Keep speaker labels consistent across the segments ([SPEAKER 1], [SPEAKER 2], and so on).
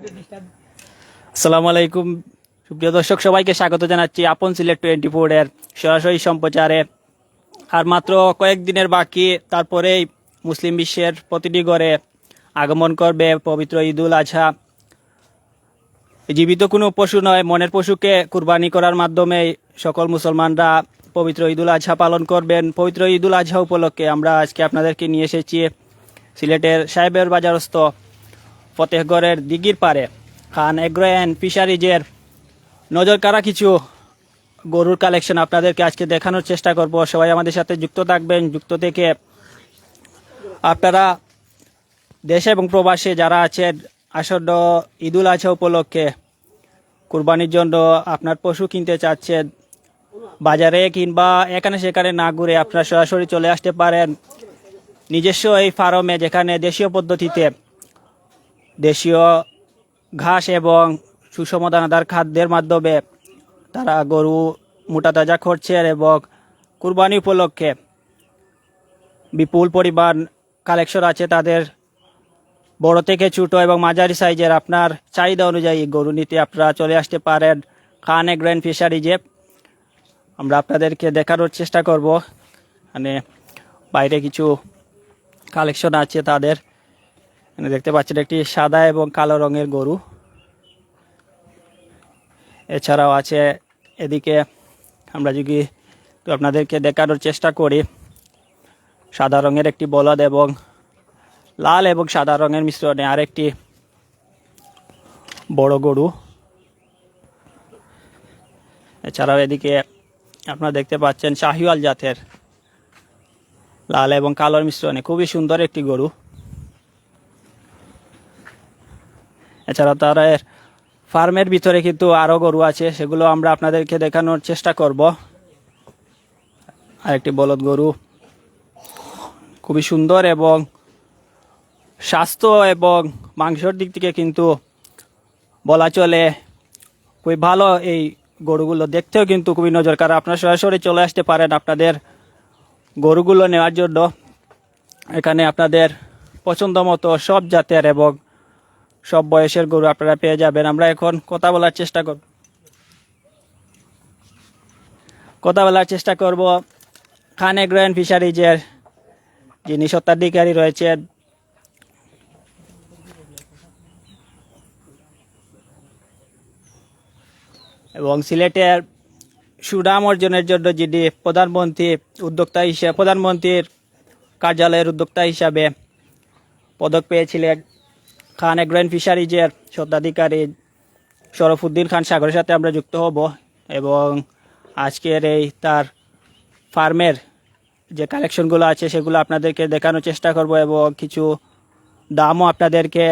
[SPEAKER 1] আসসালামু আলাইকুম সুপ্রিয় দর্শক, সবাইকে স্বাগত জানাচ্ছি আপন সিলেট 24 এর সরাসরি সম্প্রচারে। আর মাত্র কয়েকদিনের বাকি, তারপরেই মুসলিম বিশ্বের প্রতিটি ঘরে আগমন করবে পবিত্র ঈদুল আজহা। জীবিত কোনো পশু নয়, মনের পশুকে কুরবানি করার মাধ্যমে সকল মুসলমানরা পবিত্র ঈদুল আজহা পালন করবেন। পবিত্র ঈদুল আজহা উপলক্ষে আমরা আজকে আপনাদেরকে নিয়ে এসেছি সিলেটের সাহেবের বাজারস্থ ফতেহগড়ের দিঘির পাড়ে খান এগ্রো অ্যান্ড ফিশারিজের নজর কাড়া কিছু গরুর কালেকশন আপনাদেরকে আজকে দেখানোর চেষ্টা করব। সবাই আমাদের সাথে যুক্ত থাকবেন। যুক্ত থেকে আপনারা দেশে এবং প্রবাসে যারা আছেন, আসন্ন ঈদুল আজহা উপলক্ষে কুরবানির জন্য আপনার পশু কিনতে চাচ্ছেন, বাজারে কিংবা এখানে সেখানে না ঘুরে আপনারা সরাসরি চলে আসতে পারেন নিজস্ব এই ফার্মে, যেখানে দেশীয় পদ্ধতিতে দেশীয় ঘাস এবং সুষম দানাদার খাদ্যের মাধ্যমে তারা গরু মোটা তাজা করছে এবং কুরবানি উপলক্ষে বিপুল পরিমাণ কালেকশন আছে তাদের। বড় থেকে ছোট এবং মাঝারি সাইজের আপনার চাহিদা অনুযায়ী গরু নিতে আপনারা চলে আসতে পারেন খান এগ্রো অ্যান্ড ফিশারিজে। আমরা আপনাদেরকে দেখানোর চেষ্টা করব, মানে বাইরে কিছু কালেকশন আছে তাদের। দেখতে পাচ্ছেন একটি সাদা এবং কালো রঙের গরু। এছাড়াও আছে এদিকে, আমরা যদি আপনাদেরকে দেখানোর চেষ্টা করি, সাদা রঙের একটি বলদ এবং লাল এবং সাদা রঙের মিশ্রণে আরেকটি বড় গরু। এছাড়াও এদিকে আপনারা দেখতে পাচ্ছেন শাহিওয়াল জাতের লাল এবং কালোর মিশ্রণে খুবই সুন্দর একটি গরু। এছাড়া তার ফার্মের ভিতরে কিন্তু আরও গরু আছে, সেগুলো আমরা আপনাদেরকে দেখানোর চেষ্টা করব। আরেকটি বলদ গরু, খুবই সুন্দর এবং স্বাস্থ্য এবং মাংসর দিক থেকে কিন্তু বলা চলে খুবই ভালো। এই গরুগুলো দেখতেও কিন্তু খুবই নজর কাড়া। আপনারা সরাসরি চলে আসতে পারেন আপনাদের গরুগুলো নেওয়ার জন্য। এখানে আপনাদের পছন্দ মতো সব জাতের এবং সব বয়সের গরু আপনারা পেয়ে যাবেন। আমরা এখন কথা বলার চেষ্টা করব খান এগ্রো অ্যান্ড ফিশারিজের যিনি স্বত্বাধিকারী রয়েছেন এবং সিলেটের সুনাম অর্জনের জন্য যিনি প্রধানমন্ত্রীর কার্যালয়ের উদ্যোক্তা হিসাবে পদক পেয়েছিলেন, খান এগ্রো অ্যান্ড ফিশারিজের স্বত্বাধিকারী শরফুদ্দিন খান সাগরের সাথে আমরা যুক্ত হব এবং আজকের এই তার ফার্মের যে কালেকশনগুলো আছে সেগুলো আপনাদেরকে দেখানোর চেষ্টা করব এবং কিছু দামও আপনাদেরকে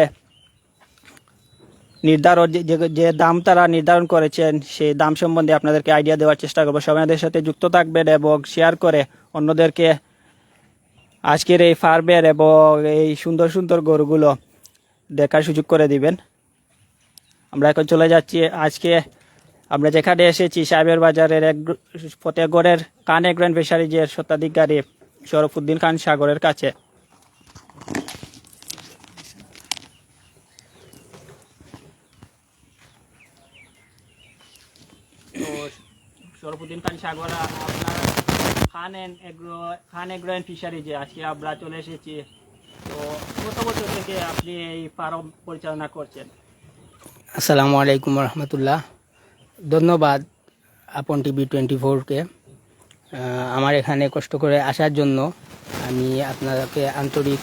[SPEAKER 1] যে দাম তারা নির্ধারণ করেছেন সেই দাম সম্বন্ধে আপনাদেরকে আইডিয়া দেওয়ার চেষ্টা করবো। সবাই আমাদের সাথে যুক্ত থাকবেন এবং শেয়ার করে অন্যদেরকে আজকের এই ফার্মের এবং এই সুন্দর সুন্দর গরুগুলো দেখার সুযোগ করে দিবেন। আমরা এখন চলে যাচ্ছি আজকে আমরা যেখানে এসেছি সাহেবের বাজারের ফতেহগড়ের খান এগ্রো অ্যান্ড ফিশারিজের স্বত্বাধিকারী শরফুদ্দিন খান সাগরের কাছে। তো শরফুদ্দিন খান সাগর, আপনার খান এগ্রো অ্যান্ড ফিশারিজে আজকে আমরা চলে এসেছি। তো কত বছর থেকে আপনি এই ফার্ম পরিচালনা করছেন?
[SPEAKER 2] আসসালামু আলাইকুম রহমতুল্লাহ। ধন্যবাদ আপন টিভি 24কে আমার এখানে কষ্ট করে আসার জন্য। আমি আপনাকে আন্তরিক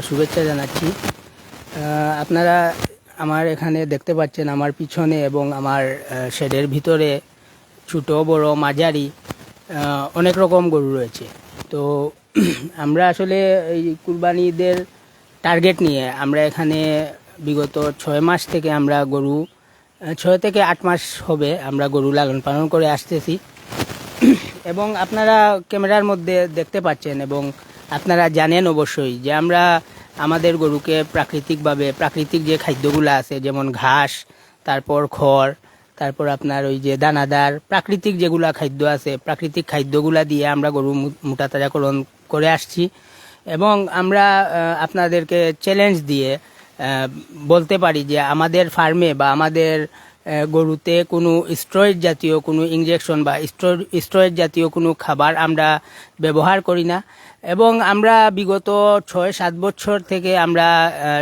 [SPEAKER 2] শুভেচ্ছা জানাচ্ছি। আপনারা আমার এখানে দেখতে পাচ্ছেন আমার পিছনে এবং আমার শেডের ভিতরে ছোট বড় মাঝারি অনেক রকম গরু রয়েছে। তো আমরা আসলে এই কুরবানি ঈদের টার্গেট নিয়ে আমরা এখানে বিগত 6 মাস থেকে আমরা গরু 6 থেকে 8 মাস হবে আমরা গরু লালন পালন করে আসতেছি এবং আপনারা ক্যামেরার মধ্যে দেখতে পাচ্ছেন এবং আপনারা জানেন অবশ্যই যে আমরা আমাদের গরুকে প্রাকৃতিক যে খাদ্যগুলো আছে, যেমন ঘাস, তারপর খড়, তারপর আপনার ওই যে দানাদার প্রাকৃতিক যেগুলা খাদ্য আছে, প্রাকৃতিক খাদ্যগুলা দিয়ে আমরা গরু মোটা তাজাকরণ করে আসছি। এবং আমরা আপনাদেরকে চ্যালেঞ্জ দিয়ে বলতে পারি যে আমাদের ফার্মে বা আমাদের গরুতে কোনো স্টেরয়েড জাতীয় কোনো ইনজেকশন বা স্টেরয়েড জাতীয় কোনো খাবার আমরা ব্যবহার করি না, এবং আমরা বিগত 6-7 বছর থেকে আমরা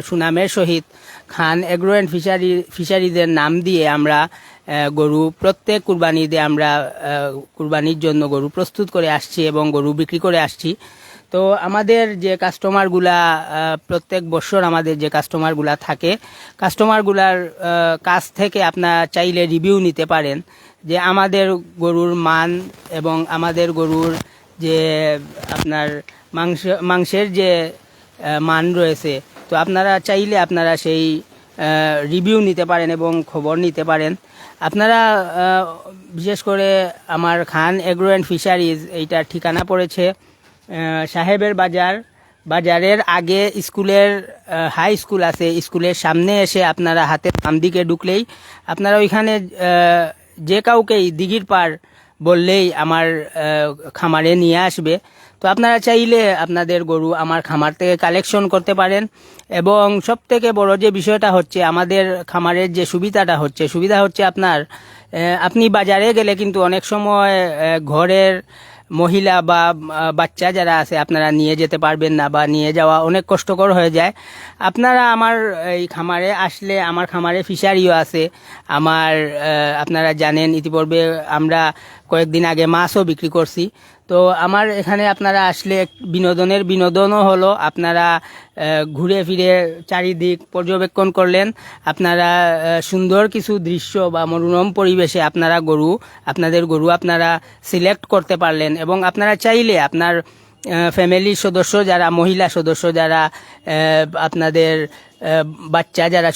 [SPEAKER 2] সুনামের সহিত খান এগ্রো অ্যান্ড ফিশারিজের নাম দিয়ে আমরা গরু প্রত্যেক কুরবানি ঈদে আমরা কুরবানির জন্য গরু প্রস্তুত করে আসছি এবং গরু বিক্রি করে আসছি। তো আমাদের যে কাস্টমারগুলা প্রত্যেক বছর আমাদের যে কাস্টমারগুলা থাকে, কাস্টমারগুলার কাছ থেকে আপনারা চাইলে রিভিউ নিতে পারেন যে আমাদের গরুর মান এবং আমাদের গরুর যে আপনার মাংসের যে মান রয়েছে। তো আপনারা চাইলে আপনারা সেই রিভিউ নিতে পারেন এবং খবর নিতে পারেন। আপনারা বিশেষ করে আমার খান এগ্রো অ্যান্ড ফিশারিজ এইটার ঠিকানা পড়েছে সাহেবের বাজারের আগে স্কুলের হাই স্কুল আছে, স্কুলের সামনে এসে আপনারা হাতের বাম দিকে ঢুকলেই আপনারা ওইখানে যে কাউকেই দিঘির পার বললেই আমার খামারে নিয়ে আসবে। তো আপনারা চাইলে আপনাদের গরু আমার খামার থেকে কালেকশন করতে পারেন। এবং সব থেকে বড় যে বিষয়টা হচ্ছে আমাদের খামারের যে সুবিধা হচ্ছে আপনার আপনি বাজারে গেলে কিন্তু অনেক সময় ঘরের মহিলা বা বাচ্চা যারা আছে আপনারা নিয়ে যেতে পারবেন না, বা নিয়ে যাওয়া অনেক কষ্টকর হয়ে যায়। আপনারা আমার এই খামারে আসলে, আমার খামারে ফিশারিও আছে। আপনারা জানেন ইতিপূর্বে আমরা কয়েকদিন আগে মাছও বিক্রি করছি। তো আমার এখানে আপনারা আসলে বিনোদনও হলো, আপনারা ঘুরে ফিরে চারিদিক পর্যবেক্ষণ করলেন, আপনারা সুন্দর কিছু দৃশ্য বা মনোরম পরিবেশে আপনাদের গরু আপনারা সিলেক্ট করতে পারলেন। এবং আপনারা চাইলে আপনার ফ্যামিলির সদস্য যারা, মহিলা সদস্য যারা, আপনাদের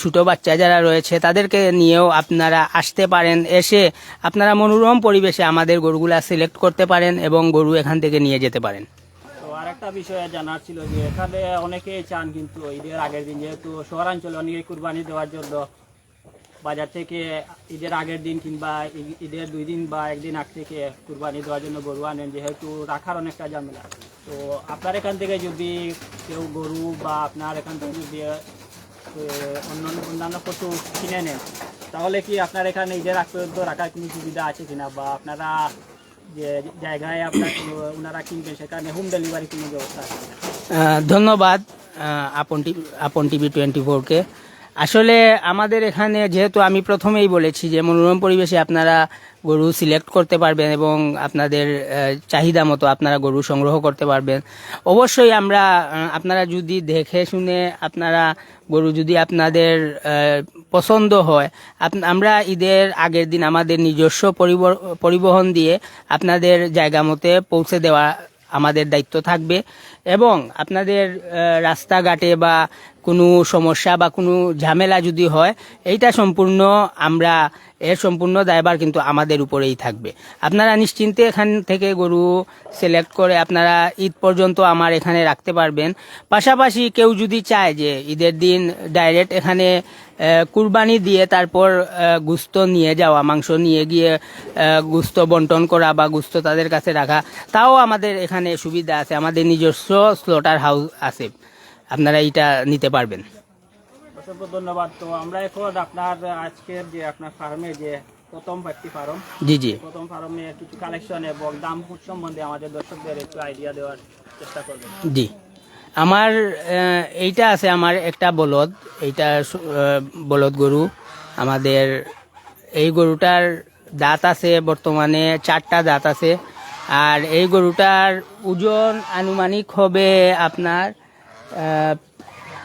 [SPEAKER 2] ছোট বাচ্চা যারা রয়েছে তাদেরকে নিয়েও আপনারা আসতে পারেন। এসে আপনারা মনোরম পরিবেশে আমাদের গরুগুলা সিলেক্ট করতে পারেন এবং গরু এখান থেকে নিয়ে যেতে পারেন।
[SPEAKER 1] তো আরেকটা বিষয় জানার ছিল যে এখানে অনেকেই চান কিন্তু ঈদের আগের দিন, যেহেতু শহরাঞ্চলে অনেকে কুরবানি দেওয়ার জন্য বাজার থেকে ঈদের আগের দিন কিংবা ঈদের 2 দিন বা 1 দিন আগ থেকে কুরবানি দেওয়ার জন্য গরু আনেন, যেহেতু রাখার অনেকটা ঝামেলা। তো আপনার এখান থেকে যদি কেউ গরু বা আপনার এখান থেকে যদি অন্যান্য পশু কিনে নেন, তাহলে কি আপনার এখানে ঈদের আগ পর্যন্ত রাখার কোনো সুবিধা আছে কিনা, বা আপনারা যে জায়গায় ওনারা কিনবেন সেখানে হোম ডেলিভারি কোনো ব্যবস্থা আছে কিনা?
[SPEAKER 2] ধন্যবাদ আপন টিভি 24-কে। আসলে আমাদের এখানে যেহেতু আমি প্রথমেই বলেছি যে মনোরম পরিবেশে আপনারা গরু সিলেক্ট করতে পারবেন এবং আপনাদের চাহিদা মতো আপনারা গরু সংগ্রহ করতে পারবেন। অবশ্যই আপনারা যদি দেখে শুনে গরু যদি আপনাদের পছন্দ হয়, আমরা ঈদের আগের দিন আমাদের নিজস্ব পরিবহন দিয়ে আপনাদের জায়গা মতে পৌঁছে দেওয়া আমাদের দায়িত্ব থাকবে। এবং আপনাদের রাস্তাঘাটে বা কোনো সমস্যা বা কোনো ঝামেলা যদি হয়, এইটা সম্পূর্ণ দায়ভার কিন্তু আমাদের উপরেই থাকবে। আপনারা নিশ্চিন্তে এখান থেকে গরু সিলেক্ট করে আপনারা ঈদ পর্যন্ত আমার এখানে রাখতে পারবেন। পাশাপাশি কেউ যদি চায় যে ঈদের দিন ডাইরেক্ট এখানে কুরবানি দিয়ে তারপর গোস্ত নিয়ে যাওয়া, মাংস নিয়ে গিয়ে গোস্ত বন্টন করা বা গোস্ত তাদের কাছে রাখা, তাও আমাদের এখানে সুবিধা আছে। আমাদের নিজস্ব স্লটার হাউস আছে, আপনারা এটা নিতে পারবেন।
[SPEAKER 1] অসংখ্য ধন্যবাদ। তো আমরা এখন আপনার আজকের যে আপনার ফার্মে যে প্রথম একটি ফার্ম,
[SPEAKER 2] জি
[SPEAKER 1] প্রথম ফার্মে কিছু কালেকশন এবং দাম সম্বন্ধে আমাদের দর্শকদের একটু আইডিয়া দেওয়ার চেষ্টা করবেন।
[SPEAKER 2] জি, আমার এইটা আছে, আমার একটা বলদ, এইটা বলদ গরু। আমাদের এই গরুটার দাঁত আছে বর্তমানে 4টা দাঁত আছে। আর এই গরুটার ওজন আনুমানিক হবে আপনার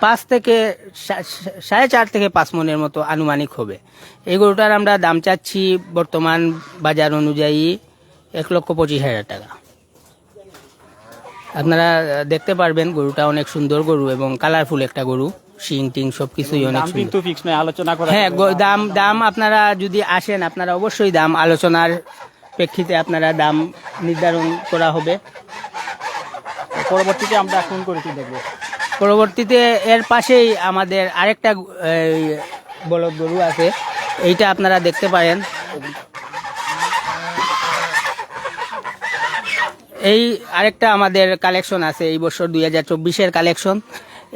[SPEAKER 2] 4.5 থেকে 5 মনের মতো আনুমানিক হবে। এই গরুটার আমরা দাম চাচ্ছি বর্তমান বাজার অনুযায়ী 1,25,000 টাকা। আপনারা দেখতে পারবেন গরুটা অনেক সুন্দর গরু এবং কালারফুল একটা গরু, শিং টিং সবকিছুই অনেক সুন্দর।
[SPEAKER 1] কিন্তু ফিক্স নয়, আলোচনা করা।
[SPEAKER 2] হ্যাঁ, দাম আপনারা যদি আসেন আপনারা অবশ্যই দাম আলোচনার প্রেক্ষিতে আপনারা দাম নির্ধারণ করা হবে।
[SPEAKER 1] পরবর্তীতে আমরা ফোন করেছি দেখবো।
[SPEAKER 2] পরবর্তীতে এর পাশেই আমাদের আরেকটা বলদ গরু আছে, এইটা আপনারা দেখতে পারেন। এই আরেকটা আমাদের কালেকশন আছে এই বছর 2024-এর কালেকশন।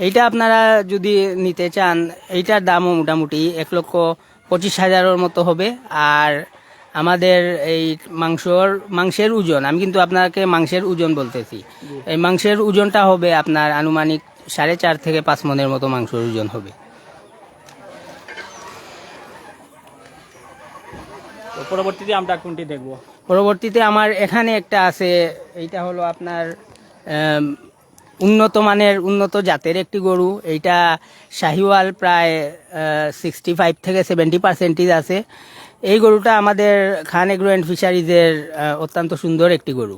[SPEAKER 2] এইটা আপনারা যদি নিতে চান এইটার দামও মোটামুটি 1,25,000-এর মতো হবে। আর আমাদের এই মাংসের ওজন, আমি কিন্তু আপনাকে মাংসের ওজন বলতেছি, এই মাংসের ওজনটা হবে আপনার আনুমানিক 4.5 থেকে 5 মনের মতো মাংসের ওজন হবে।
[SPEAKER 1] তো পরবর্তীতে আমরা কোনটি দেখব?
[SPEAKER 2] পরবর্তীতে আমার এখানে একটা আছে, এইটা হলো আপনার উন্নত মানের উন্নত জাতের একটি গরু। এইটা শাহিওয়াল প্রায় 65 থেকে 70% আছে। এই গরুটা আমাদের খান এগ্রো অ্যান্ড ফিশারিজের অত্যন্ত সুন্দর একটি গরু।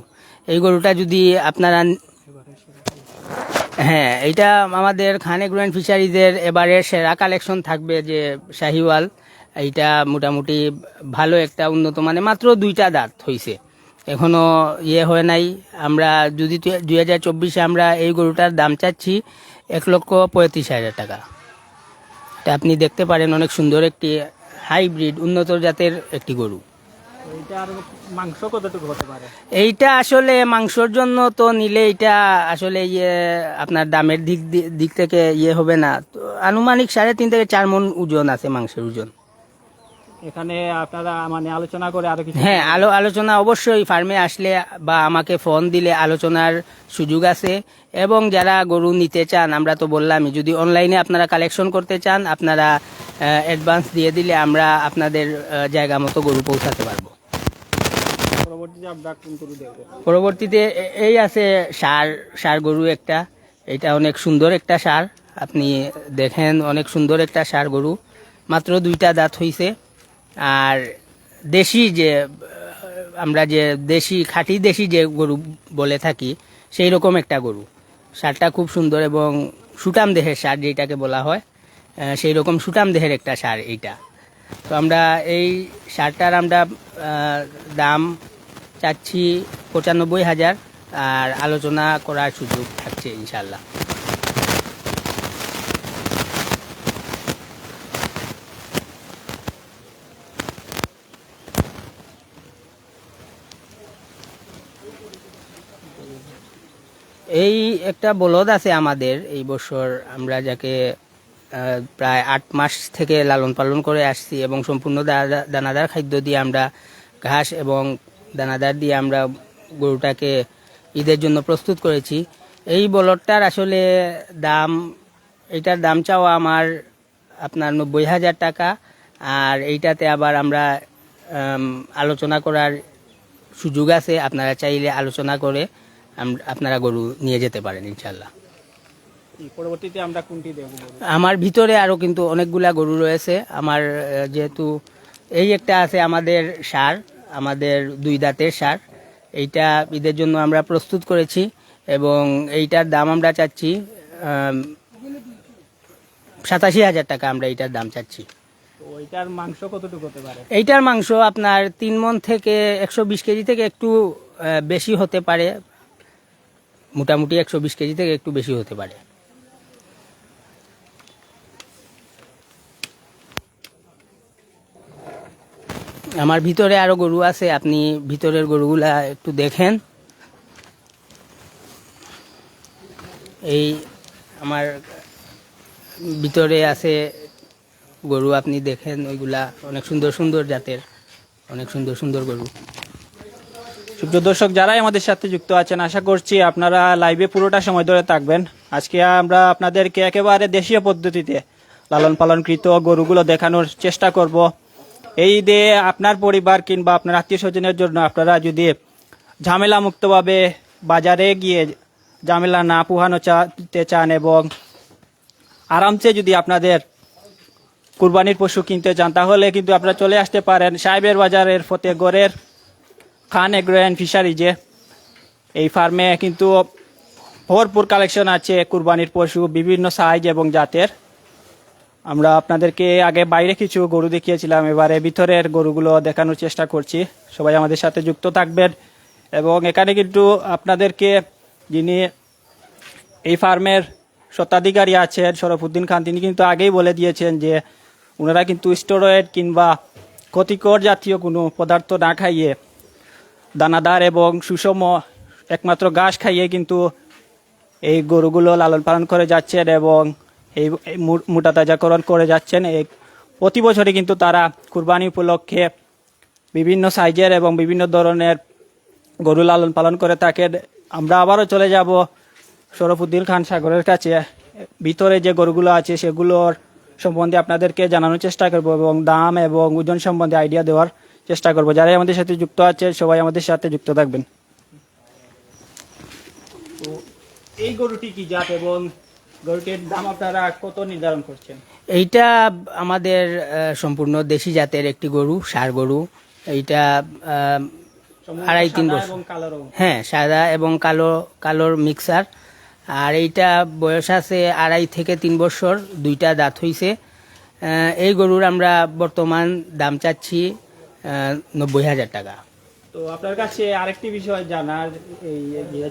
[SPEAKER 2] এই গরুটা যদি আপনারা, হ্যাঁ, এইটা আমাদের খান এগ্রো অ্যান্ড ফিশারিজের এবারের সেরা কালেকশন থাকবে, যে শাহিওয়াল। এইটা মোটামুটি ভালো একটা উন্নত, মানে মাত্র 2টা দাঁত হয়েছে, এখনো হয় নাই। আমরা যদি 2024-এ আমরা এই গরুটার দাম চাচ্ছি 1,35,000 টাকা। এটা আপনি দেখতে পারেন, অনেক সুন্দর একটি হাইব্রিড উন্নত জাতের একটি গরু।
[SPEAKER 1] এইটার মাংস কতটুকু হতে পারে?
[SPEAKER 2] এইটা আসলে মাংসর জন্য তো নিলে এটা আসলে আপনার দামের দিক থেকে হবে না, তো আনুমানিক 3.5 থেকে 4 মণ ওজন আছে মাংসের ওজন।
[SPEAKER 1] এখানে আপনারা মানে আলোচনা করে আরো কিছু?
[SPEAKER 2] হ্যাঁ, আলোচনা অবশ্যই, ফার্মে আসলে বা আমাকে ফোন দিলে আলোচনার সুযোগ আছে। এবং যারা গরু নিতে চান, আমরা তো বললামই, যদি অনলাইনে আপনারা কালেকশন করতে চান, আপনারা অ্যাডভান্স দিয়ে দিলে আমরা আপনাদের জায়গা মতো গরু পৌঁছাতে পারবো।
[SPEAKER 1] পরবর্তীতে আমরা কোন গরু দেখব?
[SPEAKER 2] পরবর্তীতে এই আছে ষাঁড় গরু একটা। এটা অনেক সুন্দর একটা ষাঁড়, আপনি দেখেন, অনেক সুন্দর একটা ষাঁড় গরু, মাত্র 2টা দাঁত হইছে। আর দেশি যে আমরা যে খাঁটি দেশি যে গরু বলে থাকি, সেই রকম একটা গরু। ষাঁড়টা খুব সুন্দর এবং সুটাম দেহের ষাঁড় যেটাকে বলা হয়, সেই রকম সুটাম দেহের একটা ষাঁড় এইটা। তো আমরা এই ষাঁড়টার আমরা দাম চাচ্ছি 95,000, আর আলোচনা করার সুযোগ থাকছে ইনশাল্লাহ। এই একটা বলদ আছে আমাদের এই বছর, আমরা যাকে প্রায় 8 মাস থেকে লালন পালন করে আসছি, এবং সম্পূর্ণ দানাদার খাদ্য দিয়ে আমরা, ঘাস এবং দানাদার দিয়ে আমরা গরুটাকে ঈদের জন্য প্রস্তুত করেছি। এই বলদটার আসলে এইটার দাম চাওয়া আমার আপনার 90,000 টাকা। আর এইটাতে আবার আমরা আলোচনা করার সুযোগ আছে, আপনারা চাইলে আলোচনা করে আপনারা গরু নিয়ে যেতে পারেন ইনশাল্লাহ।
[SPEAKER 1] পরবর্তীতে আমরা কোনটি দেখব?
[SPEAKER 2] আমার ভিতরে আরো কিন্তু অনেকগুলা গরু রয়েছে আমার, যেহেতু এই একটা আছে আমাদের ষাঁড়, আমাদের 2 দাঁতের ষাঁড়। এইটা ঈদের জন্য আমরা প্রস্তুত করেছি, এবং এইটার দাম আমরা চাচ্ছি 87,000 টাকা। আমরা এইটার দাম চাচ্ছি।
[SPEAKER 1] তো এইটার মাংস কতটুকু হতে পারে?
[SPEAKER 2] এইটার মাংস আপনার 3 মণ থেকে 120 কেজি থেকে একটু বেশি হতে পারে, মোটামুটি 120 কেজি থেকে একটু বেশি হতে পারে। আমার ভিতরে আরো গরু আছে, আপনি ভিতরের গরুগুলা একটু দেখেন। এই আমার ভিতরে আছে গরু, আপনি দেখেন, ওইগুলা অনেক সুন্দর সুন্দর জাতের, অনেক সুন্দর সুন্দর গরু।
[SPEAKER 1] সুপ্রিয় দর্শক, যারাই আমাদের সাথে যুক্ত আছেন, আশা করছি আপনারা লাইভে পুরোটা সময় ধরে থাকবেন। আজকে আমরা আপনাদেরকে একেবারে দেশীয় পদ্ধতিতে লালন পালনকৃত গরুগুলো দেখানোর চেষ্টা করব। এই ঈদে আপনার পরিবার কিংবা আপনার আত্মীয় স্বজনের জন্য আপনারা যদি ঝামেলা মুক্তভাবে বাজারে গিয়ে ঝামেলা না পোহানো চান, এবং আরামসে যদি আপনাদের কুরবানির পশু কিনতে চান, তাহলে কিন্তু আপনারা চলে আসতে পারেন সাহেবের বাজারের ফতেগড়ের খান এগ্রো অ্যান্ড ফিশারিজে। এই ফার্মে কিন্তু ভরপুর কালেকশন আছে কুরবানির পশু, বিভিন্ন সাইজ এবং জাতের। আমরা আপনাদেরকে আগে বাইরে কিছু গরু দেখিয়েছিলাম, এবারে ভিতরের গরুগুলো দেখানোর চেষ্টা করছি। সবাই আমাদের সাথে যুক্ত থাকবেন। এবং এখানে কিন্তু আপনাদেরকে যিনি এই ফার্মের স্বত্বাধিকারী আছেন, শরফুদ্দিন খান, তিনি কিন্তু আগেই বলে দিয়েছেন যে ওনারা কিন্তু স্টেরয়েড কিংবা ক্ষতিকর জাতীয় কোনো পদার্থ না খাইয়ে, দানাদার এবং সুষম একমাত্র ঘাস খাইয়ে কিন্তু এই গরুগুলো লালন পালন করে যাচ্ছেন এবং এই মোটা তাজাকরণ করে যাচ্ছেন। এই প্রতি বছরই কিন্তু তারা কুরবানি উপলক্ষে বিভিন্ন সাইজের এবং বিভিন্ন ধরনের গরু লালন পালন করে থাকেন। আমরা আবারও চলে যাব শরফুদ্দিন খান সাগরের কাছে। ভিতরে যে গরুগুলো আছে সেগুলোর সম্বন্ধে আপনাদেরকে জানানোর চেষ্টা করব এবং দাম এবং ওজন সম্বন্ধে আইডিয়া দেওয়ার চেষ্টা করব। যারাই আমাদের সাথে যুক্ত আছে সবাই আমাদের সাথে যুক্ত থাকবেন। তো এই গরুটি কি জাত এবং গরুটির দাম আপনারা কত নির্ধারণ করছেন?
[SPEAKER 2] এইটা আমাদের সম্পূর্ণ দেশি জাতের একটি গরু, ষাঁড় গরু। এইটা 2.5-3 বছর।
[SPEAKER 1] এবং কালো রং।
[SPEAKER 2] হ্যাঁ, সাদা এবং কালোর মিক্সার। আর এইটা বয়স আছে 2.5 থেকে 3 বছর, 2টা দাঁত হইছে। এই গরুর আমরা বর্তমান দাম চাচ্ছি 90,000 টাকা।
[SPEAKER 1] তো আপনার কাছে আরেকটি বিষয় জানার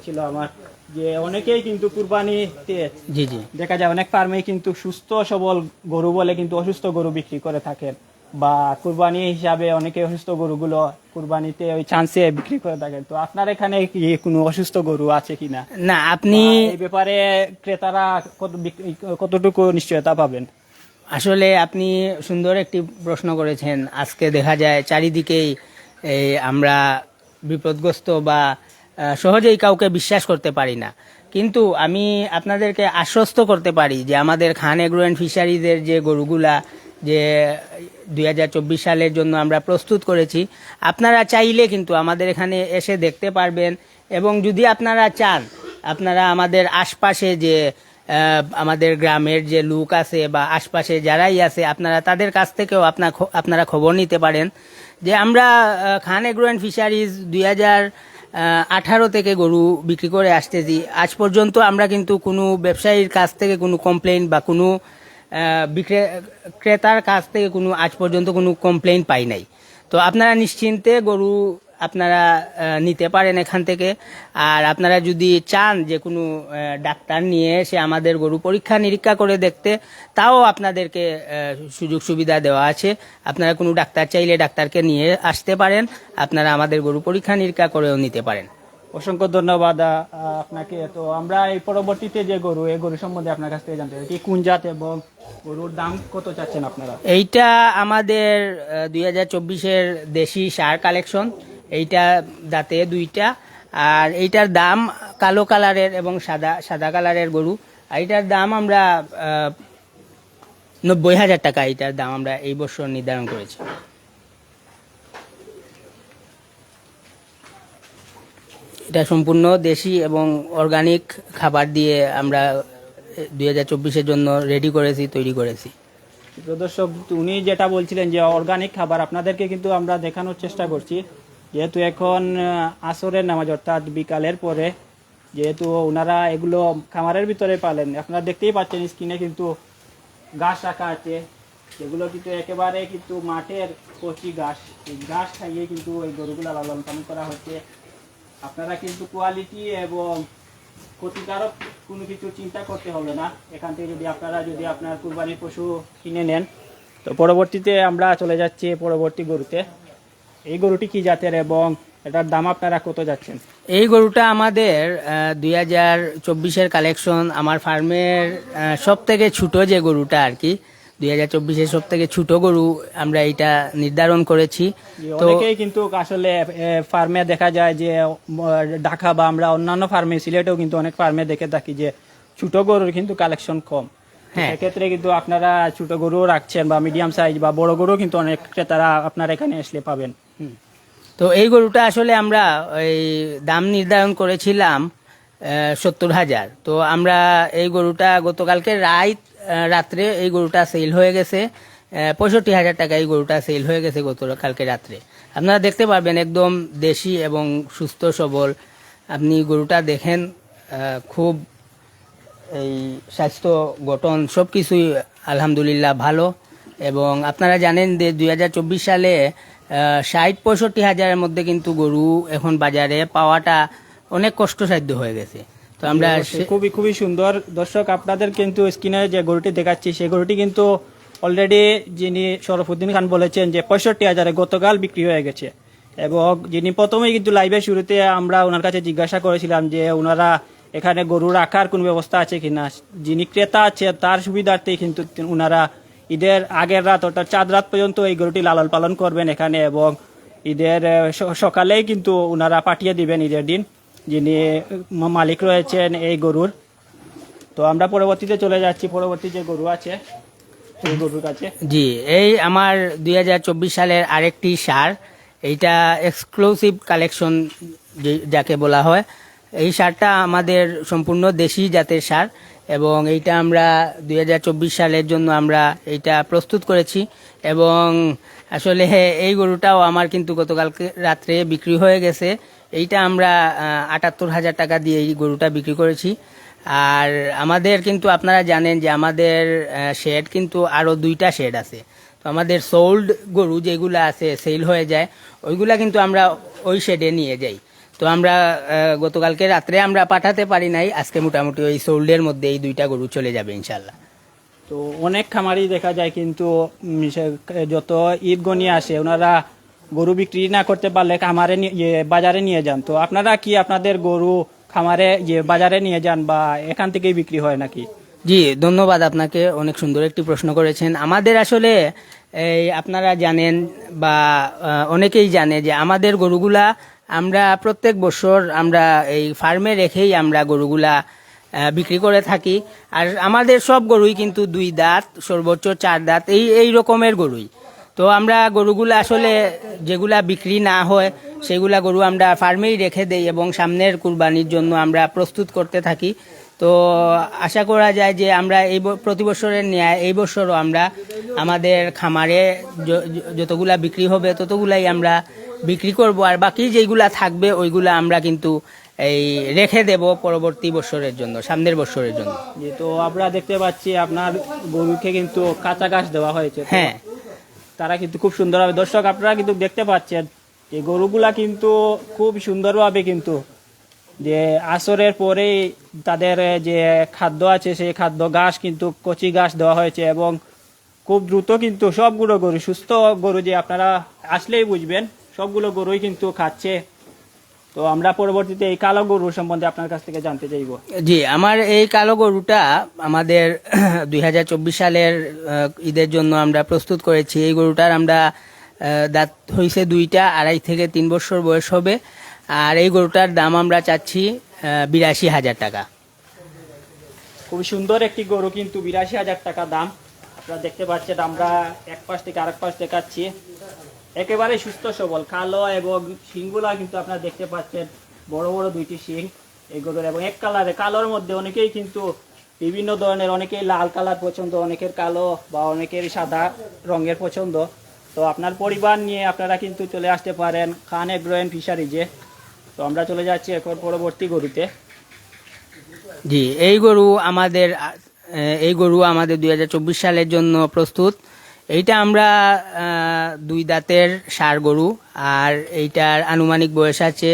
[SPEAKER 1] ছিল আমার, যে অনেকেই কিন্তু কুরবানিতে
[SPEAKER 2] জি জি
[SPEAKER 1] দেখা যায় অনেক ফার্মে কিন্তু সুস্থ সবল গরু বলে কিন্তু অসুস্থ গরু বিক্রি করে থাকেন, বা কুরবানি হিসাবে অনেকে অসুস্থ গরুগুলো কুরবানিতে ওই চান্সে বিক্রি করে থাকেন। তো আপনার এখানে কি কোনো অসুস্থ গরু আছে কিনা?
[SPEAKER 2] না, আপনি
[SPEAKER 1] এই ব্যাপারে ক্রেতারা কতটুকু নিশ্চয়তা পাবেন?
[SPEAKER 2] আসলে আপনি সুন্দর একটি প্রশ্ন করেছেন। আজকে দেখা যায় চারিদিকেই আমরা বিপদগ্রস্ত বা সহজেই কাউকে বিশ্বাস করতে পারি না, কিন্তু আমি আপনাদেরকে আশ্বস্ত করতে পারি যে আমাদের খান এগ্রো অ্যান্ড ফিশারিজের যে গরুগুলা যে 2024 সালের জন্য আমরা প্রস্তুত করেছি, আপনারা চাইলে কিন্তু আমাদের এখানে এসে দেখতে পারবেন। এবং যদি আপনারা চান, আপনারা আমাদের আশপাশে যে আমাদের গ্রামের যে লোক আছে বা আশপাশে যারাই আছে, আপনারা তাদের কাছ থেকেও আপনারা খবর নিতে পারেন যে আমরা খান এগ্রো অ্যান্ড ফিশারিজ 2018 থেকে গরু বিক্রি করে আসতেছি। আজ পর্যন্ত আমরা কিন্তু কোনো ব্যবসায়ীর কাছ থেকে কোনো কমপ্লেইন বা কোনো ক্রেতার কাছ থেকে কোনো আজ পর্যন্ত কোনো কমপ্লেইন পাই নাই। তো আপনারা নিশ্চিন্তে গরু আপনারা নিতে পারেন এখান থেকে। আর আপনারা যদি চান যে কোনো ডাক্তার নিয়ে এসে আমাদের গরু পরীক্ষা নিরীক্ষা করে দেখতে, তাও আপনাদেরকে সুযোগ সুবিধা দেওয়া আছে। আপনারা কোনো ডাক্তার চাইলে ডাক্তারকে নিয়ে আসতে পারেন, আপনারা আমাদের গরু পরীক্ষা নিরীক্ষা করেও নিতে পারেন।
[SPEAKER 1] অসংখ্য ধন্যবাদ আপনাকে। তো আমরা এই পরবর্তীতে যে গরু, এই গরু সম্বন্ধে আপনার কাছ থেকে জানতে চাই, কি কোন জাত এবং গরুর দাম কত চাচ্ছেন আপনারা?
[SPEAKER 2] এইটা আমাদের 2024-এর দেশি ষাঁড় কালেকশন। এইটা দাঁতে 2টা, আর এইটার দাম কালো কালারের এবং সাদা কালারের গরু। আর এইটার দাম আমরা 90,000 টাকা এইটার দাম আমরা এই বছর নির্ধারণ করেছি। এটা সম্পূর্ণ দেশি এবং অর্গানিক খাবার দিয়ে আমরা 2024-এর জন্য তৈরি করেছি।
[SPEAKER 1] দর্শক, উনি যেটা বলছিলেন যে অর্গানিক খাবার, আপনাদেরকে কিন্তু আমরা দেখানোর চেষ্টা করছি। যেহেতু এখন আসরের নামাজ অর্থাৎ বিকালের পরে, যেহেতু ওনারা এগুলো খামারের ভিতরে পালেন, আপনারা দেখতেই পাচ্ছেন স্ক্রিনে কিন্তু ঘাস রাখা আছে, যেগুলো কিন্তু একেবারে কিন্তু মাঠের কচি ঘাস। এই ঘাস খাইয়ে কিন্তু এই গরুগুলা লালন পালন করা হচ্ছে। আপনারা কিন্তু কোয়ালিটি এবং ক্ষতিকারক কোনো কিছু চিন্তা করতে হবে না এখান থেকে, যদি আপনার কুরবানির পশু কিনে নেন। তো পরবর্তীতে আমরা চলে যাচ্ছি পরবর্তী গরুতে। এই গরুটি কি জাতের এবং এটার দাম আপনারা কত যাচ্ছেন?
[SPEAKER 2] এই গরুটা আমাদের 2024-এর কালেকশন। আমার ফার্মের সব থেকে ছোট যে গরুটা আর কি, 2024-এর সব থেকে ছোট গরু আমরা এটা নির্ধারণ করেছি। তো
[SPEAKER 1] অনেকেই কিন্তু আসলে ফার্মে দেখা যায় যে ঢাকা বা আমরা অন্যান্য ফার্মে, সিলেটেও কিন্তু অনেক ফার্মে দেখে থাকি যে ছোট গরুর কিন্তু কালেকশন কম।
[SPEAKER 2] হ্যাঁ,
[SPEAKER 1] এক্ষেত্রে কিন্তু আপনারা ছোট গরু রাখছেন বা মিডিয়াম সাইজ বা বড় গরু কিন্তু অনেক ক্রেতারা আপনার এখানে আসলে পাবেন।
[SPEAKER 2] তো এই গরুটা আসলে আমরা এই দাম নির্ধারণ করেছিলাম 70,000। তো আমরা এই গরুটা গতকালকে রাত্রে এই গরুটা সেল হয়ে গেছে 65,000 টাকা। এই গরুটা সেল হয়ে গেছে গতকালকে রাত্রে। আপনারা দেখতে পারবেন একদম দেশি এবং সুস্থ সবল। আপনি গরুটা দেখেন, খুব এই স্বাস্থ্য গঠন সব কিছুই আলহামদুলিল্লাহ ভালো। এবং আপনারা জানেন যে 2024 সালে 60-65 হাজারের মধ্যে কিন্তু গরু এখন বাজারে পাওয়াটা অনেক কষ্টসাধ্য হয়ে গেছে। তো আমরা
[SPEAKER 1] খুবই খুবই সুন্দর। দর্শক, আপনাদের কিন্তু স্ক্রিনে যে গরুটি দেখাচ্ছি, সেই গরুটি কিন্তু অলরেডি যিনি শরফুদ্দিন খান বলেছেন যে 65,000 গতকাল বিক্রি হয়ে গেছে। এবং যিনি প্রথমেই কিন্তু লাইভের শুরুতে আমরা ওনার কাছে জিজ্ঞাসা করেছিলাম যে ওনারা এখানে গরু রাখার কোনো ব্যবস্থা আছে কিনা। যিনি ক্রেতা আছে তার সুবিধার্থেই কিন্তু ওনারা ঈদের আগের রাত অর্থাৎ চাঁদ রাত পর্যন্ত এই গরুটি লালন পালন করবেন এখানে, এবং ঈদের সকালেই কিন্তু ওনারা পাঠিয়ে দিবেন ঈদের দিন যিনি মালিক রয়েছেন এই গরুর। তো আমরা পরবর্তীতে চলে যাচ্ছি পরবর্তী যে গরু আছে এই গরুর কাছে।
[SPEAKER 2] জি, এই আমার 2024 সালের আরেকটি সার, এইটা এক্সক্লুসিভ কালেকশন যাকে বলা হয়। এই সারটা আমাদের সম্পূর্ণ দেশি জাতের সার, এবং এইটা আমরা 2024 সালের জন্য আমরা এইটা প্রস্তুত করেছি। এবং আসলে এই গরুটাও আমার কিন্তু গতকালকে রাত্রে বিক্রি হয়ে গেছে। এইটা আমরা 78,000 টাকা দিয়ে এই গরুটা বিক্রি করেছি। আর আমাদের কিন্তু আপনারা জানেন যে আমাদের শেড কিন্তু আরও 2টা শেড আছে। তো আমাদের সোল্ড গরু যেগুলো আছে সেল হয়ে যায়, ওইগুলা কিন্তু আমরা ওই শেডে নিয়ে যাই। তো আমরা গতকালকে রাত্রে আমরা পাঠাতে পারি নাই, আজকে মোটামুটি ওই সোল্ডের মধ্যে এই 2টা গরু চলে যাবে ইনশাল্লাহ।
[SPEAKER 1] তো অনেক খামারই দেখা যায় কিন্তু যত ঈদ গনিয়ে আসে ওনারা গরু বিক্রি না করতে পারলে খামারে বাজারে নিয়ে যান। তো আপনারা কি আপনাদের গরু খামারে বাজারে নিয়ে যান বা এখান থেকেই বিক্রি হয় নাকি?
[SPEAKER 2] জি, ধন্যবাদ আপনাকে, অনেক সুন্দর একটি প্রশ্ন করেছেন। আমাদের আসলে এই আপনারা জানেন বা অনেকেই জানে যে আমাদের গরুগুলা আমরা প্রত্যেক বছর আমরা এই ফার্মে রেখেই আমরা গরুগুলা বিক্রি করে থাকি। আর আমাদের সব গরুই কিন্তু 2 দাঁত সর্বোচ্চ 4 দাঁত এই রকমের গরুই। তো আমরা গরুগুলা আসলে যেগুলা বিক্রি না হয় সেগুলা গরু আমরা ফার্মেই রেখে দেই এবং সামনের কুরবানির জন্য আমরা প্রস্তুত করতে থাকি। তো আশা করা যায় যে আমরা এই প্রতি বছরের ন্যায় এই বছরও আমরা আমাদের খামারে যতগুলা বিক্রি হবে ততগুলাই আমরা বিক্রি করব, আর বাকি যেগুলা থাকবে ওইগুলা আমরা কিন্তু এই রেখে দেব পরবর্তী বছরের জন্য, সামনের বছরের জন্য।
[SPEAKER 1] তো আমরা দেখতে পাচ্ছি আপনার গরুকে কিন্তু কাঁচা ঘাস দেওয়া হয়েছে।
[SPEAKER 2] হ্যাঁ,
[SPEAKER 1] তারা কিন্তু খুব সুন্দরভাবে, দর্শক আপনারা কিন্তু দেখতে পাচ্ছেন যে গরুগুলা কিন্তু খুব সুন্দরভাবে কিন্তু যে আসরের পরেই তাদের যে খাদ্য আছে সেই খাদ্য ঘাস কিন্তু কচি ঘাস দেওয়া হয়েছে, এবং খুব দ্রুত কিন্তু সবগুলো গরু সুস্থ গরু যে আপনারা আসলেই বুঝবেন সবগুলো গরুই কিন্তু খাচ্ছে। তো আমরা পরবর্তীতে এই কালো গরু সম্বন্ধে আপনার কাছ থেকে জানতে চাইব।
[SPEAKER 2] জি, আমার এই কালো গরুটা আমাদের 2024 সালের ঈদের জন্য আমরা প্রস্তুত করেছি। এই গরুটার আমরা দাঁত হয়েছে 2টা, 2.5 থেকে 3 বছর বয়স হবে। আর এই গরুটার দাম আমরা চাচ্ছি 82,000 টাকা।
[SPEAKER 1] খুবই সুন্দর একটি গরু, কিন্তু 82,000 টাকা দাম। আপনারা দেখতে পাচ্ছেন আমরা এক পাশ থেকে আরেক পাশ দেখাচ্ছি, একেবারে সুস্থ সবল কালো, এবং শিংগুলা কিন্তু আপনারা দেখতে পাচ্ছেন বড় বড় 2টি শিং এই গরুর, এবং এক কালারে কালোর মধ্যে অনেকেই কিন্তু বিভিন্ন ধরনের, অনেকেই লাল কালার পছন্দ, অনেকের কালো বা অনেকের সাদা রঙের পছন্দ। তো আপনার পরিবার নিয়ে আপনারা কিন্তু চলে আসতে পারেন খান এগ্রো এন্ড ফিশারিজে। তো আমরা চলে যাচ্ছি এখন পরবর্তী গরুতে।
[SPEAKER 2] জি, এই গরু আমাদের 2024 সালের জন্য প্রস্তুত। এইটা আমরা 2 দাঁতের ষাঁড় গরু, আর এইটার আনুমানিক বয়স আছে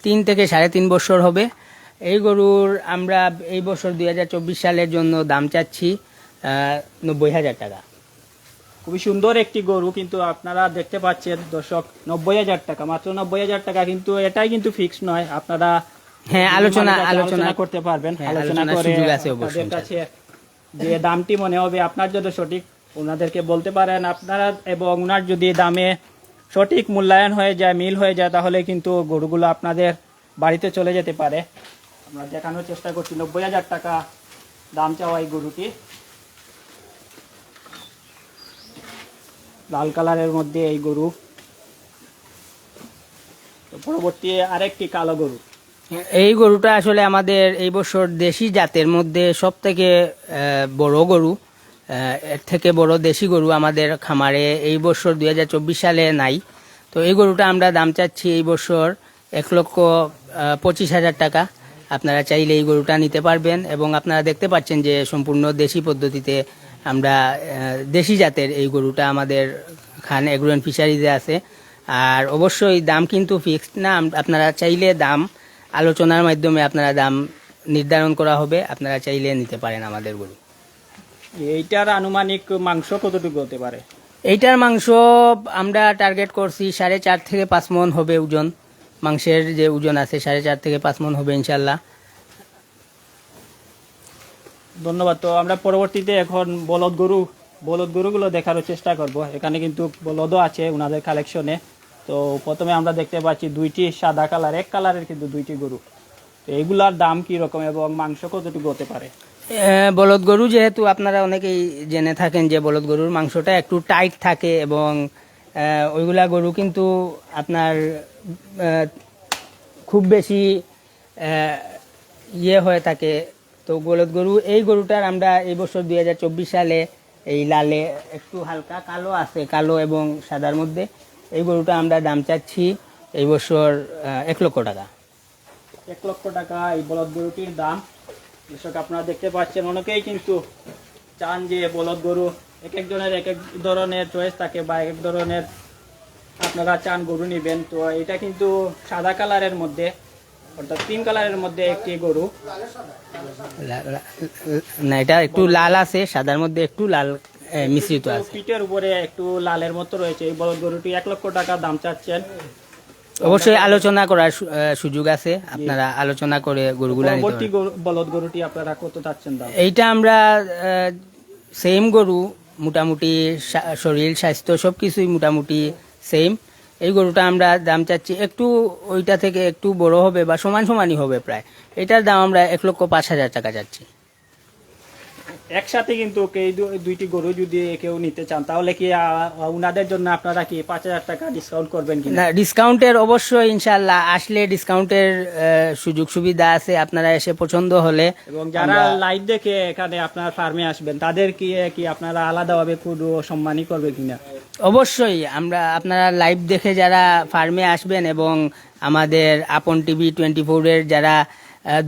[SPEAKER 2] 3 থেকে 3.5 বছর হবে। এই গরুর আমরা এই বছর 2024 সালের জন্য দাম চাচ্ছি 90,000 টাকা।
[SPEAKER 1] খুবই সুন্দর একটি গরু, কিন্তু আপনারা দেখতে পাচ্ছেন দর্শক 90,000 টাকা, মাত্র 90,000 টাকা। কিন্তু এটাই কিন্তু ফিক্স নয়, আপনারা
[SPEAKER 2] হ্যাঁ
[SPEAKER 1] আলোচনা করতে পারবেন।
[SPEAKER 2] হ্যাঁ,
[SPEAKER 1] আলোচনা
[SPEAKER 2] আলোচনার
[SPEAKER 1] করে
[SPEAKER 2] সুযোগ আছে অবশ্যই।
[SPEAKER 1] তাদের কাছে যে দামটি মনে হবে আপনার জন্য সঠিক ওনাদেরকে বলতে পারেন আপনারা, এবং ওনার যদি দামে সঠিক মূল্যায়ন হয়ে যায়, মিল হয়ে যায়, তাহলে কিন্তু গরুগুলো আপনাদের বাড়িতে চলে যেতে পারে। আমরা দেখানোর চেষ্টা করছি 90,000 টাকা দাম চাওয়া এই গরুটি, লাল কালারের মধ্যে এই গরু। তো পরবর্তী আরেকটি কালো গরু।
[SPEAKER 2] এই গরুটা আসলে আমাদের এই বছর দেশি জাতের মধ্যে সব থেকে বড় গরু। এর থেকে বড় দেশি গরু আমাদের খামারে এই বছর 2024 সালে নাই। তো এই গরুটা আমরা দাম চাচ্ছি এই বছর 1,25,000 টাকা। আপনারা চাইলে এই গরুটা নিতে পারবেন, এবং আপনারা দেখতে পাচ্ছেন যে সম্পূর্ণ দেশি পদ্ধতিতে আমরা দেশি জাতের এই গরুটা আমাদের খান এগ্রো এন্ড ফিশারিজে আছে। আর অবশ্যই দাম কিন্তু ফিক্সড না, আপনারা চাইলে দাম আলোচনার মাধ্যমে আপনারা দাম নির্ধারণ করা হবে, আপনারা চাইলে নিতে পারেন আমাদের গরু।
[SPEAKER 1] এইটার আনুমানিক মাংস কতটুকু হতে পারে?
[SPEAKER 2] এইটার মাংস আমরা টার্গেট করছি 4.5 থেকে 5 মণ হবে ওজন। মাংসের যে ওজন আছে 4.5 থেকে 5 মণ হবে ইনশাল্লাহ।
[SPEAKER 1] ধন্যবাদ। তো আমরা পরবর্তীতে এখন বলদ গরুগুলো দেখার চেষ্টা করব। এখানে কিন্তু বলদও আছে ওনাদের কালেকশনে। তো প্রথমে আমরা দেখতে পাচ্ছি দুইটি সাদা কালার, এক কালারের কিন্তু দুইটি গরু। তো এইগুলার দাম কি রকম এবং মাংস কতটুকু হতে পারে?
[SPEAKER 2] বলদ গরু যেহেতু আপনারা অনেকেই জেনে থাকেন যে বলদ গরুর মাংসটা একটু টাইট থাকে এবং ওইগুলা গরু কিন্তু আপনার খুব বেশি ইয়ে হয়ে থাকে। তো বলদ গরু এই গরুটার আমরা এই বছর 2024 সালে এই লালে একটু হালকা কালো আছে, কালো এবং সাদার মধ্যে, এই গরুটা আমরা দাম চাচ্ছি এই বছর 1 লক্ষ টাকা।
[SPEAKER 1] 1 লক্ষ টাকা এই বলদ গরুটির দাম। দর্শক আপনারা দেখতে পাচ্ছেন অনেকেই কিন্তু চান যে বলদ গরু, এক একজনের এক এক ধরনের চয়েস থাকে বা এক এক ধরনের আপনারা চান গরু নেবেন। তো এটা কিন্তু সাদা কালারের মধ্যে অর্থাৎ 3 কালারের মধ্যে একটি গরু।
[SPEAKER 2] না, এটা একটু লাল আছে, সাদার মধ্যে একটু লাল মিশ্রিত আছে।
[SPEAKER 1] পিঠের উপরে একটু লালের মতো রয়েছে। এই বলদ গরুটি 1 লক্ষ টাকা দাম চাচ্ছেন।
[SPEAKER 2] অবশ্যই আলোচনা করার সুযোগ আছে, আপনারা আলোচনা করে গরুগুলা নিতে
[SPEAKER 1] পরবর্তী
[SPEAKER 2] পারেন।
[SPEAKER 1] বলদ গরুটি আপনারা কত চাচ্ছেন দাম?
[SPEAKER 2] এইটা আমরা সেম গরু, মোটামুটি শরীর স্বাস্থ্য সব কিছুই মোটামুটি সেম। এই গরুটা আমরা দাম চাচ্ছি একটু ওইটা থেকে একটু বড় হবে বা সমান সমানই হবে প্রায়। এটার দাম আমরা 1,05,000 টাকা চাচ্ছি।
[SPEAKER 1] একসাথে কিন্তু এই দুইটি গরু যদি কেউ নিতে চান তাহলে কি উনাদের জন্য আপনারা কি 5,000 টাকা ডিসকাউন্ট করবেন কিনা?
[SPEAKER 2] না, ডিসকাউন্টের অবশ্যই ইনশাল্লাহ আসলে ডিসকাউন্টের সুযোগ সুবিধা আছে, আপনারা এসে পছন্দ হলে।
[SPEAKER 1] এবং যারা লাইভ দেখে এখানে আপনার ফার্মে আসবেন তাদের কি আপনারা আলাদাভাবে কোনো সম্মানই করবে কিনা?
[SPEAKER 2] অবশ্যই আপনারা লাইভ দেখে যারা ফার্মে আসবেন এবং আমাদের আপন টিভি 24 এর যারা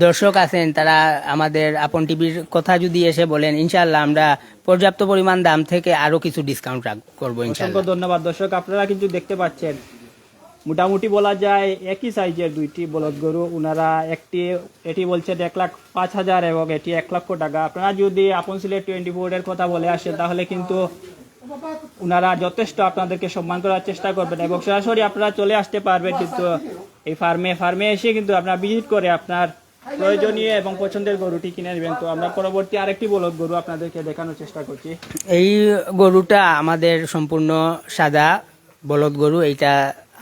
[SPEAKER 2] দর্শক আছেন তারা আমাদের আপন টিভির কথা যদি এসে বলেন, ইনশাল্লাহ আমরা পর্যাপ্ত পরিমাণ দাম থেকে আরো কিছু ডিসকাউন্ট করবো
[SPEAKER 1] অসংখ্য
[SPEAKER 2] ইনশাল্লাহ।
[SPEAKER 1] ধন্যবাদ। দর্শক আপনারা কিন্তু দেখতে পাচ্ছেন মোটামুটি বলা যায় একই সাইজের দুইটি বলদ গরু। ওনারা এটি বলছেন 1,05,000 এবং এটি 1 লক্ষ টাকা। আপনারা যদি আপন সিলেট 24 এর কথা বলে আসেন তাহলে কিন্তু ওনারা যথেষ্ট আপনাদেরকে সম্মান করার চেষ্টা করবেন এবং সরাসরি আপনারা চলে আসতে পারবেন কিন্তু এই ফার্মে এসে কিন্তু আপনারা ভিজিট করে আপনার প্রয়োজনীয় এবং পছন্দের গরুটি কিনে নেবেন। তো আমরা পরবর্তী আরেকটি বলদ গরু আপনাদেরকে দেখানোর চেষ্টা করছি।
[SPEAKER 2] এই গরুটা আমাদের সম্পূর্ণ সাদা বলদ গরু। এইটা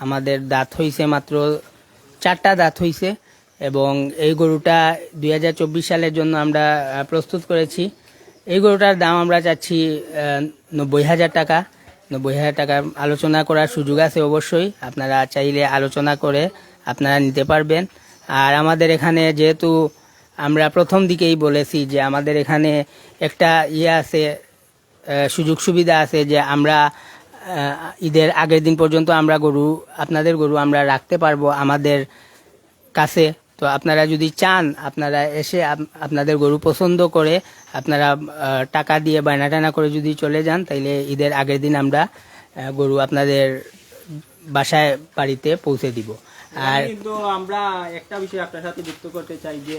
[SPEAKER 2] আমাদের দাঁত হইছে মাত্র 4টা দাঁত হইছে এবং এই গরুটা 2024 সালের জন্য আমরা প্রস্তুত করেছি। এই গরুটার দাম আমরা চাচ্ছি 90,000 টাকা। 90,000 টাকা আলোচনা করার সুযোগ আছে অবশ্যই, আপনারা চাইলে আলোচনা করে আপনারা নিতে পারবেন। আর আমাদের এখানে যেহেতু আমরা প্রথম দিকেই বলেছি যে আমাদের এখানে একটা আছে, সুযোগ সুবিধা আছে যে আমরা ঈদের আগের দিন পর্যন্ত আমরা আপনাদের গরু আমরা রাখতে পারবো আমাদের কাছে। তো আপনারা যদি চান আপনারা এসে আপনাদের গরু পছন্দ করে আপনারা টাকা দিয়ে বায়না টানা করে যদি চলে যান তাইলে ঈদের আগের দিন আমরা গরু আপনাদের বাসায় বাড়িতে পৌঁছে দিব। আর
[SPEAKER 1] কিন্তু আমরা একটা বিষয় আপনার সাথে যুক্ত করতে চাই যে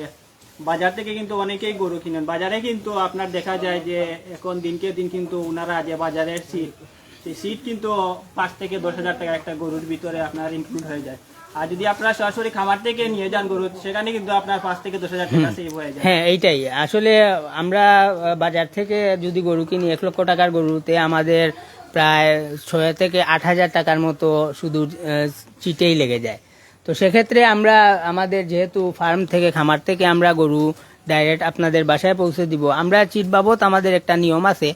[SPEAKER 1] বাজার থেকে কিন্তু অনেকেই গরু কিনেন। বাজারে কিন্তু আপনার দেখা যায় যে এখন দিনকে দিন কিন্তু ওনারা যে বাজারের সিট কিন্তু 5 থেকে 10,000 টাকা একটা গরুর ভিতরে আপনার ইনক্লুড হয়ে যায়। আর যদি আপনারা সরাসরি খামার থেকে নিয়ে যান গরু, সেখানে কিন্তু আপনার 5 থেকে 10,000 টাকা সেভ হয়ে যায়।
[SPEAKER 2] হ্যাঁ, এইটাই আসলে আমরা বাজার থেকে যদি গরু কিনি 1 লক্ষ টাকার গরুতে আমাদের প্রায় 6 থেকে 8,000 টাকার মতো শুধু চিটেই লেগে যায়। তো সেক্ষেত্রে আমরা আমাদের যেহেতু ফার্ম থেকে খামার থেকে আমরা গরু ডাইরেক্ট আপনাদের বাসায় পৌঁছে দিব, আমরা চিট বাবদ আমাদের একটা নিয়ম আছে,